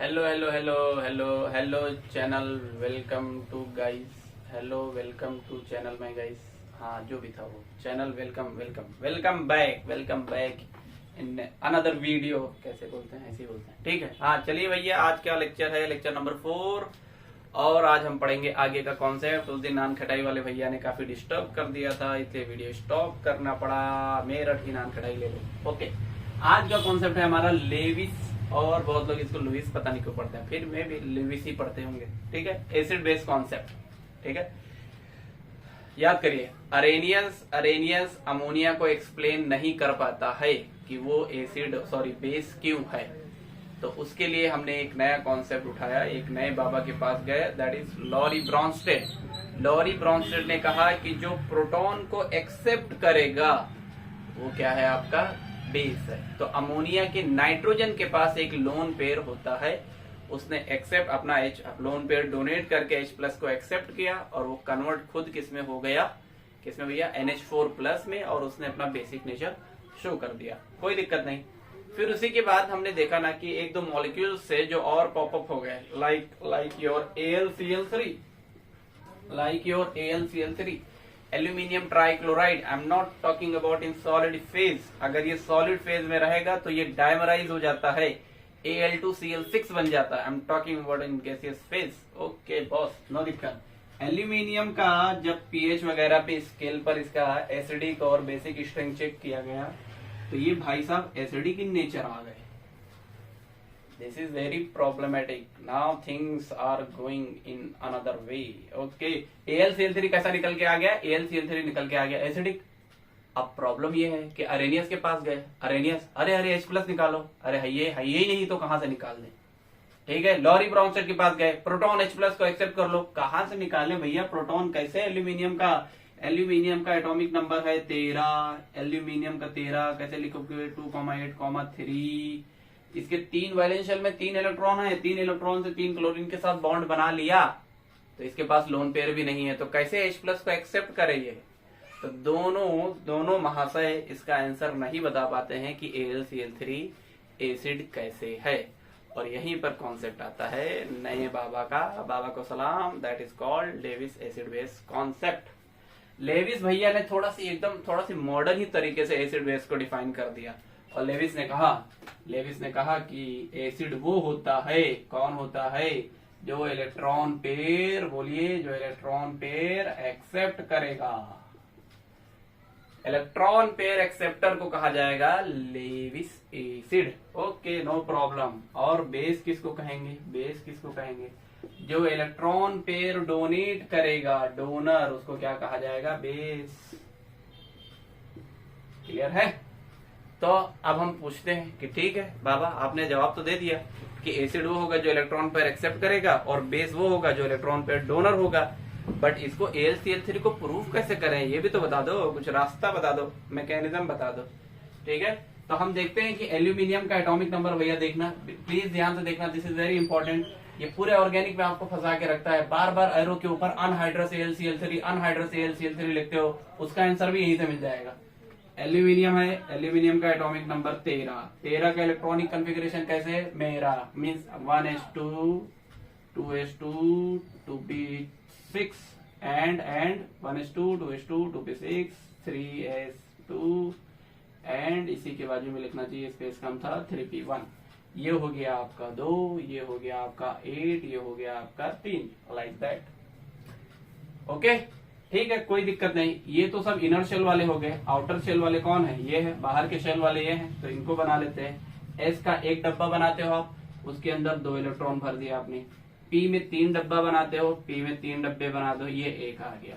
Hello hello hello hello hello channel, welcome to guys. Hello welcome to channel में guys. हाँ, जो भी था वो channel. Welcome welcome welcome back in another video. कैसे बोलते हैं, ऐसे ही बोलते हैं, ठीक है। हाँ चलिए भैया, आज क्या लेक्चर है? Lecture number 4। और आज हम पढ़ेंगे आगे का कॉन्सेप्ट। उस दिन नान खटाई वाले भैया ने काफी डिस्टर्ब कर दिया था, इसलिए वीडियो स्टॉप करना पड़ा। मेरठ की नान खटाई ले लो। ओके, आज का कॉन्सेप्ट है हमारा लेविस, और बहुत लोग इसको लुइस पता नहीं क्यों पढ़ते हैं, फिर में भी लेविस ही पढ़ते होंगे, ठीक है। एसिड बेस कॉन्सेप्ट, ठीक है। याद करिए, अरेनियस अमोनिया को एक्सप्लेन नहीं कर पाता है कि वो बेस क्यों है। तो उसके लिए हमने एक नया कॉन्सेप्ट उठाया, एक नए बाबा के पास गए, that is Lowry Bronsted. Lowry Bronsted ने कहा कि जो प्रोटॉन को एक्सेप्ट करेगा वो क्या है, आपका बेस है। तो अमोनिया के नाइट्रोजन के पास एक लोन पेयर होता है, उसने एक्सेप्ट अपना H लोन पेयर डोनेट करके H+ को एक्सेप्ट किया, और वो कन्वर्ट खुद किसमें हो गया, किसमें भैया, NH4+ में, और उसने अपना बेसिक नेचर शो कर दिया। कोई दिक्कत नहीं। फिर उसी के बाद हमने देखा ना कि एक दो मॉलिक्यूल से जो और पॉपअप हो गए, like your AlCl3, aluminium trichloride. I am not talking about in solid phase. अगर ये सॉलिड फेज में रहेगा तो ये डायमराइज हो जाता है, Al2Cl6 बन जाता है। I am talking about in gaseous phase. Okay boss, no दिक्कत। एल्यूमिनियम का जब पीएच वगैरह पे स्केल पर इसका एसिडिक और बेसिक स्ट्रेंथ चेक किया गया, तो ये भाई साहब एसिडिक इन नेचर आ गए। This is very problematic. Now things are going in another way. Okay. AlCl3 कैसा निकल के आ गया? AlCl3 निकल के आ गया एसिडिक। अब प्रॉब्लम ये है कि अरेनियस के पास गए, अरेनियस अरे H+ निकालो, अरे है ही नहीं तो कहां से निकाल दें, ठीक है। लॉरी ब्रॉन्स्टेड के पास गए, प्रोटॉन H+ को एक्सेप्ट कर लो, कहां से निकाले भैया प्रोटॉन? कैसे? एल्यूमिनियम का एटॉमिक नंबर है 13, एल्यूमिनियम का 13 कैसे लिखोगे? 2,8,3। इसके 3 वैलेंस शेल में 3 इलेक्ट्रॉन है, 3 इलेक्ट्रॉन से 3 क्लोरीन के साथ बॉन्ड बना लिया, तो इसके पास लोन पेयर भी नहीं है, तो कैसे H+ को एक्सेप्ट करे ये? तो दोनों महाशय इसका आंसर नहीं बता पाते हैं कि AlCl3 एसिड कैसे है। और यहीं पर कॉन्सेप्ट आता है नए बाबा का, बाबा को सलाम, that is called Lewis acid base concept. Lewis भैया ने थोड़ा सी मॉडर्न ही तरीके से एसिड बेस को डिफाइन कर दिया। और लेविस ने कहा कि एसिड वो होता है, कौन होता है, जो इलेक्ट्रॉन पेयर, बोलिए, जो इलेक्ट्रॉन पेयर एक्सेप्ट करेगा। इलेक्ट्रॉन पेयर एक्सेप्टर को कहा जाएगा Lewis acid. Okay, no problem. और बेस किसको कहेंगे? जो इलेक्ट्रॉन पेयर डोनेट करेगा, डोनर, उसको क्या कहा जाएगा? बेस। क्लियर है? तो अब हम पूछते हैं कि ठीक है बाबा, आपने जवाब तो दे दिया कि एसिड वो होगा जो इलेक्ट्रॉन पेयर एक्सेप्ट करेगा, और बेस वो होगा जो इलेक्ट्रॉन पेयर डोनर होगा, बट इसको AlCl3 को प्रूफ कैसे करें? ये भी तो बता दो, कुछ रास्ता बता दो, मैकेनिज्म बता दो, ठीक है। तो हम देखते हैं कि एल्यूमिनियम का एटॉमिक नंबर, भैया देखना, प्लीज ध्यान से देखना, दिस इज वेरी इंपॉर्टेंट। ये पूरे ऑर्गेनिक में आपको फंसा के रखता है, बार बार एरो के ऊपर अनहाइड्रस AlCl3 लिखते हो, उसका आंसर भी यहीं से मिल जाएगा। एल्यूमिनियम है, एल्यूमिनियम का एटॉमिक नंबर 13 का इलेक्ट्रॉनिक कॉन्फ़िगरेशन कैसे? मेरा means 1s2 2s2 2p6 and 1s2 2s2 2p6 3s2 and इसी के बाजू में लिखना चाहिए, स्पेस कम था, 3p1। ये हो गया आपका 2, ये हो गया आपका 8, ये हो गया आपका 3, लाइक दैट। ओके, ठीक है, कोई दिक्कत नहीं। ये तो सब इनर शेल वाले हो गए। आउटर शेल वाले कौन है? ये है। बाहर के शेल वाले ये हैं, तो इनको बना लेते हैं। एस का एक डब्बा बनाते हो आप, उसके अंदर 2 इलेक्ट्रॉन भर दिया आपने। पी में 3 डब्बा बनाते हो, पी में 3 डब्बे बना दो, ये एक आ गया।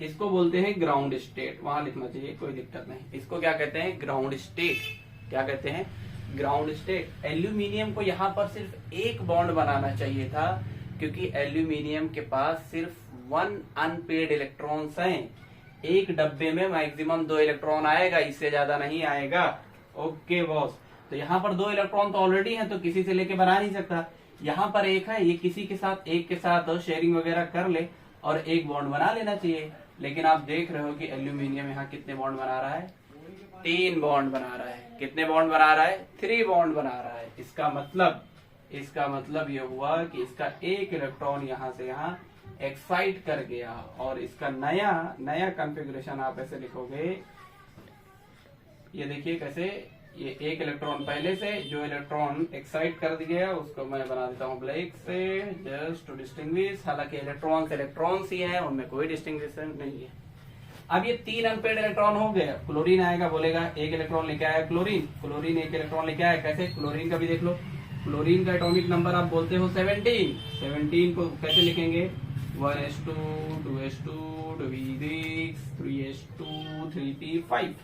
इसको बोलते हैं ग्राउंड स्टेट, वहां लिखना चाहिए, कोई दिक्कत नहीं। इसको क्या कहते हैं? Ground state. क्या कहते हैं? Ground state. एल्यूमिनियम को यहाँ पर सिर्फ एक बॉन्ड बनाना चाहिए था, क्योंकि एल्यूमिनियम के पास सिर्फ 1 अनपेड इलेक्ट्रॉन्स हैं। एक डब्बे में मैक्सिमम 2 इलेक्ट्रॉन आएगा, इससे ज्यादा नहीं आएगा। ओके बॉस, तो यहाँ पर 2 इलेक्ट्रॉन तो ऑलरेडी हैं, तो किसी से लेके बना नहीं सकता। यहाँ पर एक है, ये किसी के साथ एक के साथ शेयरिंग वगैरह कर ले और एक बॉन्ड बना लेना चाहिए। लेकिन आप देख रहे हो कि एल्यूमिनियम यहाँ कितने बॉन्ड बना रहा है? 3 बॉन्ड बना रहा है। कितने बॉन्ड बना रहा है? 3 बॉन्ड बना रहा है। इसका मतलब ये हुआ कि इसका एक इलेक्ट्रॉन यहां से यहां एक्साइट कर गया, और इसका नया कॉन्फ़िगरेशन आप ऐसे लिखोगे, ये देखिए कैसे, ये एक इलेक्ट्रॉन पहले से जो इलेक्ट्रॉन एक्साइट कर दिया उसको मैं बना देता हूँ ब्लैक से, जस्ट टू डिस्टिंग्विश। हालांकि इलेक्ट्रॉन्स ही है, उनमें कोई डिस्टिंग्विशन नहीं है। अब ये 3 अनपेड इलेक्ट्रॉन हो गए। क्लोरीन आएगा, बोलेगा एक इलेक्ट्रॉन लेके आया क्लोरीन एक इलेक्ट्रॉन लेके आया। कैसे? क्लोरीन का भी देख लो, क्लोरीन का एटॉमिक नंबर आप बोलते हो 17 को कैसे लिखेंगे? 1s2 2s2 2v6 3s2 3p5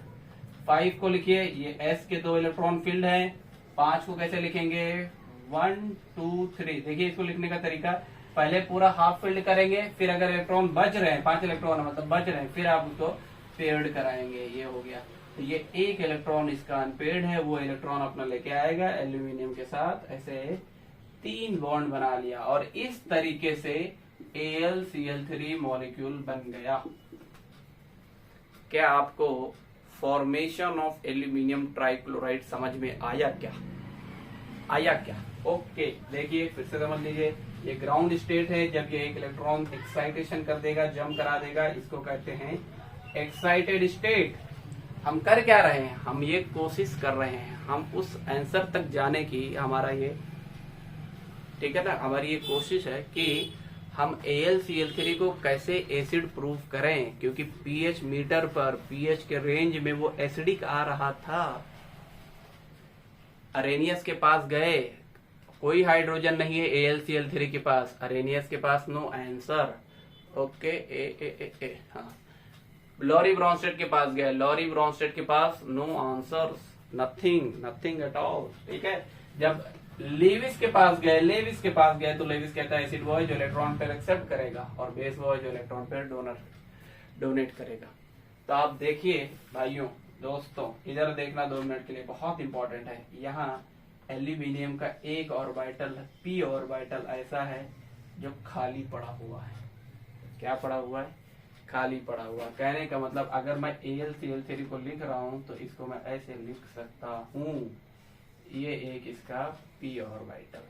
5 को लिखिए, ये s के 2 इलेक्ट्रॉन फील्ड है। 5 को कैसे लिखेंगे? 1 2 3। देखिए इसको लिखने का तरीका, पहले पूरा हाफ फील्ड करेंगे, फिर अगर इलेक्ट्रॉन बच रहे हैं, 5 इलेक्ट्रॉन मतलब बच रहे हैं, फिर आप उसको पेयर्ड कराएंगे। ये हो गया। तो ये एक इलेक्ट्रॉन इसका अनपेयर्ड है, वो इलेक्ट्रॉन अपना लेके आएगा एल्यूमिनियम के साथ, ऐसे 3 बॉन्ड बना लिया, और इस तरीके से AlCl3 मॉलिक्यूल बन गया। क्या आपको फॉर्मेशन ऑफ एल्यूमिनियम ट्राइक्लोराइड समझ में आया क्या? ओके, देखिए फिर से समझ लीजिए, ये ग्राउंड स्टेट है। जब ये एक इलेक्ट्रॉन एक्साइटेशन कर देगा, जंप करा देगा, इसको कहते हैं एक्साइटेड स्टेट। हम कर क्या रहे हैं? हम ये कोशिश कर रहे हैं, हम उस आंसर तक जाने की हमारा ये, ठीक है ना, हमारी ये कोशिश है कि हम AlCl3 को कैसे एसिड प्रूफ करें, क्योंकि pH मीटर पर, pH के रेंज में वो एसिडिक आ रहा था। अरेनियस के पास गए, कोई हाइड्रोजन नहीं है AlCl3 के पास, अरेनियस के पास नो आंसर। ओके, ए हाँ। लॉरी ब्रॉन्स्टेड के पास गए, लॉरी ब्रॉन्स्टेड के पास no answers, nothing at all. ठीक है। जब लेविस के पास गए तो लेविस कहता है एसिड वो है जो इलेक्ट्रॉन पेयर एक्सेप्ट करेगा, और बेस वो है जो इलेक्ट्रॉन पेयर डोनेट करेगा। तो आप देखिए भाइयों दोस्तों, इधर देखना 2 मिनट के लिए, बहुत इंपॉर्टेंट है। यहाँ एल्यूमिनियम का एक ऑर्बिटल, p ऑर्बिटल ऐसा है जो खाली पड़ा हुआ है। क्या पड़ा हुआ है? खाली पड़ा हुआ। कहने का मतलब अगर मैं AlCl3 को लिख रहा हूं तो इसको मैं ऐसे लिख सकता हूं, ये एक इसका p ऑर्बिटल।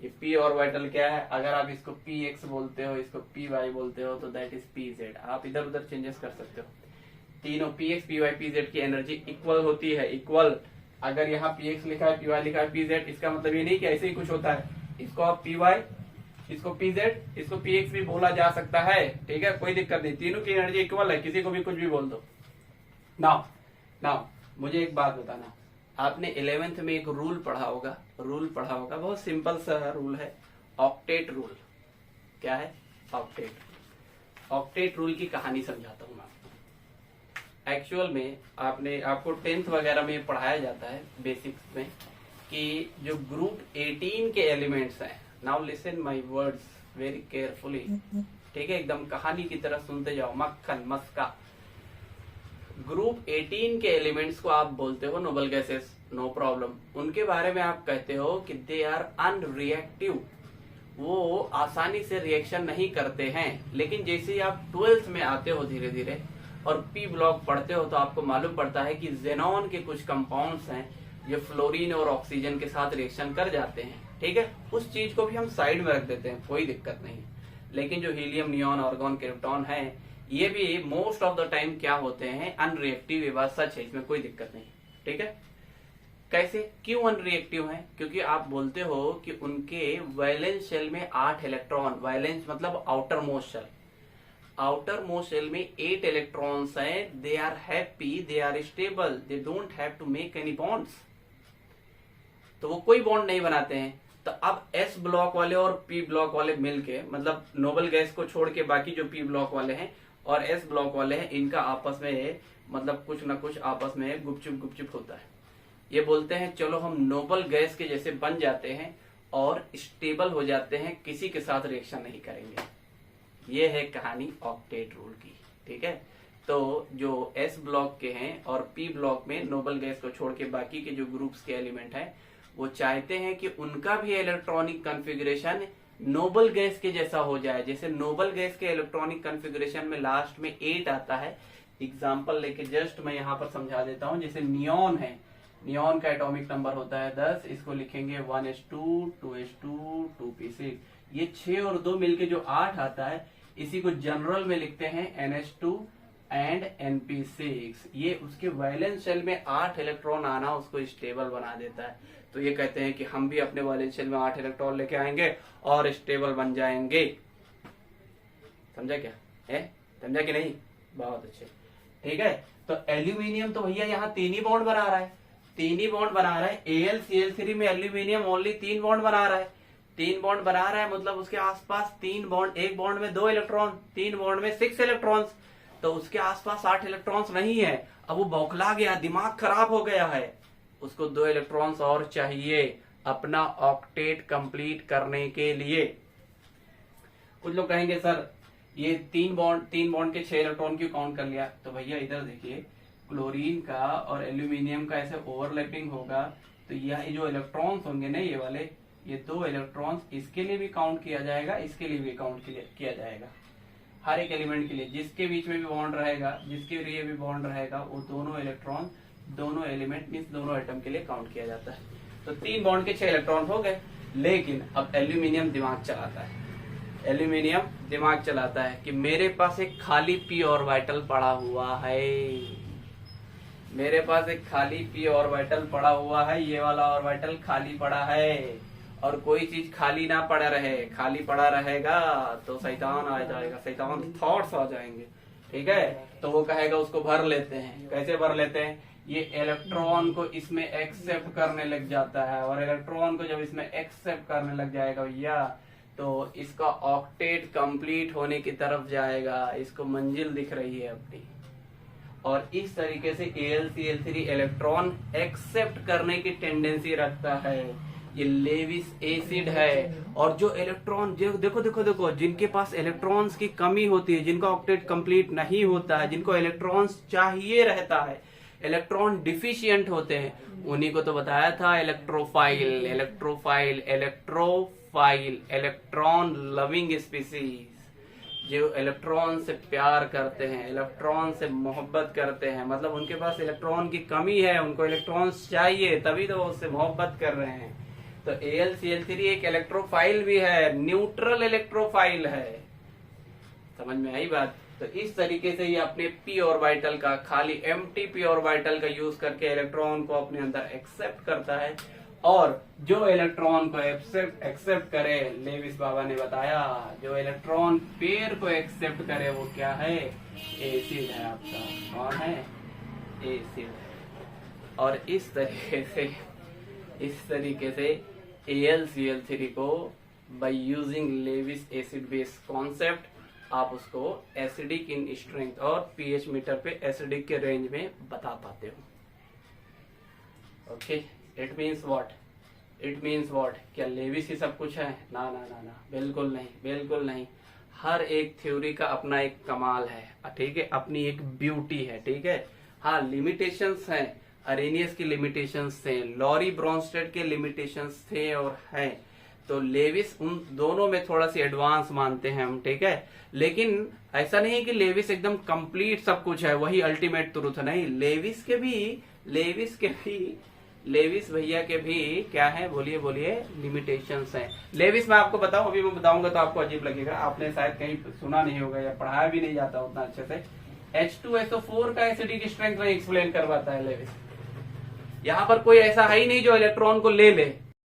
ये p ऑर्बिटल क्या है? अगर आप इसको px बोलते हो, इसको py बोलते हो, तो दैट इज pz। आप इधर उधर चेंजेस कर सकते हो। तीनों px py pz की एनर्जी इक्वल होती है, इक्वल। अगर यहाँ px लिखा है, py लिखा है, pz, इसका मतलब ये नहीं कि ऐसे ही कुछ होता है। इसको आप py, इसको pz, इसको px भी बोला जा सकता है। ठीक है, कोई दिक्कत नहीं, तीनों की एनर्जी इक्वल है, किसी को भी कुछ भी बोल दो। नाउ मुझे एक बात बताना, आपने 11th में एक रूल पढ़ा होगा, बहुत सिंपल सा रूल है, ऑक्टेट रूल। क्या है? ऑक्टेट रूल की कहानी समझाता हूं मैं आपको। एक्चुअल में आपको 10th वगैरह में पढ़ाया जाता है बेसिक्स में कि जो ग्रुप 18 के एलिमेंट्स हैं, now listen my words very carefully. ठीक है, एकदम कहानी की तरह सुनते जाओ, मक्खन मस्का। ग्रुप 18 के एलिमेंट्स को आप बोलते हो नोबल गैसेस, नो प्रॉब्लम। उनके बारे में आप कहते हो कि दे आर अनरिएक्टिव, वो आसानी से रिएक्शन नहीं करते हैं। लेकिन जैसे ही आप 12th में आते हो धीरे धीरे और पी ब्लॉक पढ़ते हो तो आपको मालूम पड़ता है कि जेनॉन के कुछ कंपाउंड्स हैं जो फ्लोरीन और ऑक्सीजन के साथ रिएक्शन कर जाते हैं। ठीक है, उस चीज को भी हम साइड में रख देते हैं, कोई दिक्कत नहीं। लेकिन जो हीलियम, नियॉन, आर्गन, क्रिप्टॉन है, ये भी मोस्ट ऑफ द टाइम क्या होते हैं? अनरिएक्टिव। ये बात सच है, इसमें कोई दिक्कत नहीं। ठीक है, कैसे, क्यों अनरिएक्टिव हैं? क्योंकि आप बोलते हो कि उनके वैलेंस शेल में 8 इलेक्ट्रॉन, वैलेंस मतलब outermost shell, outermost shell में 8 इलेक्ट्रॉन्स हैं। They are happy, they are stable, they don't have to make any bonds. तो वो कोई बॉन्ड नहीं बनाते हैं। तो अब S ब्लॉक वाले और P ब्लॉक वाले मिलके, मतलब नोबल गैस को छोड़ के बाकी जो P ब्लॉक वाले हैं और S ब्लॉक वाले हैं, इनका आपस में मतलब कुछ ना कुछ आपस में गुपचुप होता है। ये बोलते हैं चलो हम नोबल गैस के जैसे बन जाते हैं और स्टेबल हो जाते हैं, किसी के साथ रिएक्शन नहीं करेंगे। ये है कहानी ऑक्टेट रूल की। ठीक है, तो जो S ब्लॉक के हैं और P ब्लॉक में नोबल गैस को छोड़ के बाकी के जो ग्रुप्स के एलिमेंट हैं, वो चाहते हैं कि उनका भी इलेक्ट्रॉनिक कॉन्फ़िगरेशन नोबल गैस के जैसा हो जाए। जैसे नोबल गैस के इलेक्ट्रॉनिक कॉन्फ़िगरेशन में लास्ट में 8 आता है, एग्जाम्पल लेके जस्ट मैं यहाँ पर समझा देता हूँ। जैसे नियॉन है, नियॉन का एटॉमिक नंबर होता है 10, इसको लिखेंगे 1s2 2s2 2p6। ये 6 और 2 मिलके जो 8 आता है, इसी को जनरल में लिखते हैं NH2 एंड NP6। ये उसके वैलेंस शेल में 8 इलेक्ट्रॉन आना उसको स्टेबल बना देता है। तो ये कहते हैं कि हम भी अपने वैलेंस शेल में 8 इलेक्ट्रॉन लेके आएंगे और स्टेबल बन जाएंगे। समझा क्या है? समझा कि नहीं? बहुत अच्छे, ठीक है। तो एल्यूमिनियम तो भैया यहाँ 3 ही बॉन्ड बना रहा है, 3 ही बॉन्ड बना रहा है। AlCl3 में एल्यूमिनियम ओनली 3 बॉन्ड बना रहा है, 3 बॉन्ड बना रहा है, मतलब उसके आसपास 3 बॉन्ड, एक बॉन्ड में 2 इलेक्ट्रॉन, 3 बॉन्ड में 6 इलेक्ट्रॉन्स, तो उसके आसपास 8 इलेक्ट्रॉन्स नहीं है। अब वो बौखला गया, दिमाग खराब हो गया है, उसको 2 इलेक्ट्रॉन्स और चाहिए अपना ऑक्टेट कंप्लीट करने के लिए। कुछ लोग कहेंगे सर ये 3 बॉन्ड के 6 इलेक्ट्रॉन क्यों काउंट कर लिया? तो भैया इधर देखिए, क्लोरीन का और एल्यूमिनियम का ऐसे ओवरलैपिंग होगा, तो यह जो इलेक्ट्रॉन्स होंगे ना, ये वाले, ये 2 इलेक्ट्रॉन्स इसके लिए भी काउंट किया जाएगा, इसके लिए भी काउंट किया जाएगा। हर एक एलिमेंट के लिए जिसके बीच में भी बॉन्ड रहेगा, जिसके लिए भी बॉन्ड रहेगा, वो दोनों इलेक्ट्रॉन, दोनों एलिमेंट मींस दोनों एटम के लिए काउंट किया जाता है। तो 3 बॉन्ड के 6 इलेक्ट्रॉन हो गए। लेकिन अब एल्यूमिनियम दिमाग चलाता है, एल्यूमिनियम दिमाग चलाता है कि मेरे पास एक खाली p ऑर्बिटल पड़ा हुआ है, मेरे पास एक खाली p ऑर्बिटल पड़ा हुआ है, ये वाला ऑर्बिटल खाली पड़ा है, और कोई चीज खाली ना पड़ा रहे, खाली पड़ा रहेगा तो शैतान आ जाएगा, शैतान थॉट्स आ जाएंगे, ठीक है। तो वो कहेगा उसको भर लेते हैं। कैसे भर लेते हैं? ये इलेक्ट्रॉन को इसमें एक्सेप्ट करने लग जाता है, और इलेक्ट्रॉन को जब इसमें एक्सेप्ट करने लग जाएगा भैया, तो इसका ऑक्टेट कंप्लीट होने की तरफ जाएगा, इसको मंजिल दिख रही है अपनी। और इस तरीके से AlCl3 इलेक्ट्रॉन एक्सेप्ट करने की टेंडेंसी रखता है। ये लेविस एसिड है। और जो इलेक्ट्रॉन, देखो देखो देखो, जिनके पास इलेक्ट्रॉन्स की कमी होती है, जिनका ऑक्टेट कंप्लीट नहीं होता है, जिनको इलेक्ट्रॉन्स चाहिए रहता है, इलेक्ट्रॉन डिफिशिएंट होते हैं, उन्हीं को तो बताया था electrophile, electrophile, electrophile, electron loving species, जो इलेक्ट्रॉन से प्यार करते हैं, इलेक्ट्रॉन से मोहब्बत करते हैं, मतलब उनके पास इलेक्ट्रॉन की कमी है, उनको इलेक्ट्रॉन्स चाहिए, तभी तो वो उससे मोहब्बत कर रहे हैं। तो AlCl3 एक इलेक्ट्रोफाइल भी है, न्यूट्रल इलेक्ट्रोफाइल है। समझ में आई बात? तो इस तरीके से ये अपने p ऑर्बिटल का, खाली एम्प्टी p ऑर्बिटल का यूज करके इलेक्ट्रॉन को अपने अंदर एक्सेप्ट करता है। और जो इलेक्ट्रॉन को एक्सेप्ट करे, लेविस बाबा ने बताया, जो इलेक्ट्रॉन पेयर को एक्सेप्ट करे वो क्या है? एसिड है आपका। कौन है? एसिड। और इस तरीके से AlCl3 को by using Levi's acid base concept आप उसको एसिडिक इन स्ट्रेंथ और pH मीटर पे एसिडिक के रेंज में बता पाते हो। Okay, it means what? It means what? क्या लेविस ही सब कुछ है? ना ना ना ना, बिल्कुल नहीं, बिल्कुल नहीं। हर एक थ्योरी का अपना एक कमाल है, ठीक है, अपनी एक ब्यूटी है, ठीक है। हाँ, लिमिटेशंस हैं, अरेनियस की लिमिटेशंस थे, लॉरी ब्रॉन्स्टेड के लिमिटेशंस थे और हैं। तो लेविस उन दोनों में थोड़ा सी एडवांस मानते हैं हम, ठीक है। लेकिन ऐसा नहीं है कि लेविस एकदम कंप्लीट सब कुछ है, वही अल्टीमेट ट्रूथ नहीं। लेविस भैया के भी क्या है? बोलिए बोलिए। लिमिटेशंस हैं। लेविस मैं आपको बताऊं, अभी मैं बताऊंगा तो आपको अजीब लगेगा, आपने शायद कहीं सुना नहीं होगा या पढ़ाया भी नहीं जाता उतना अच्छे से। H2SO4 का एसिडिक स्ट्रेंथ में एक्सप्लेन करवाता है लेविस। यहाँ पर कोई ऐसा है ही नहीं जो इलेक्ट्रॉन को ले ले,